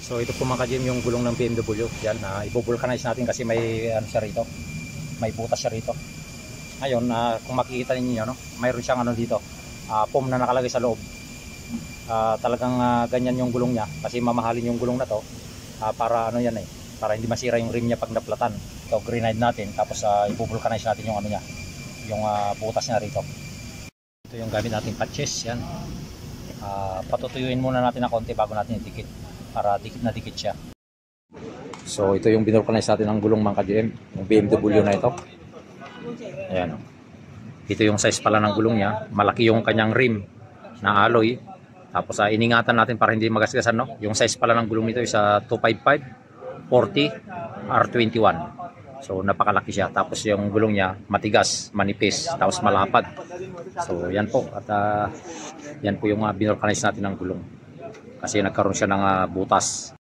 So ito po mga ka-GM yung gulong ng BMW. Yan, i-vulcanize natin kasi may ano siya rito. May butas siya rito. Ngayon, kung makikita niyo no, mayroon siyang ano dito. Foam na nakalagay sa loob. Talagang ganyan yung gulong niya kasi mamahalin yung gulong na to para ano yan para hindi masira yung rim niya pag naplatan. So grenade natin tapos i-vulcanize natin yung ano niya, yung butas niya rito. Ito yung gamit nating patches yan. Patutuyuin muna natin ng konti bago natin idikit para dikit na dikit siya. So ito yung binulcanize natin ng gulong mga ka-GM, yung BMW na ito. Ayan. Ito yung size pala ng gulong niya. Malaki yung kanyang rim na alloy. Tapos iningatan natin para hindi magasgasan, no? Yung size pala ng gulong nito is 255 40 R21. So napakalaki siya. Tapos yung gulong niya matigas, manipis, tapos malapad. So yan po. At yan po yung binulcanize natin ng gulong. Kasi nagkaroon siya ng butas.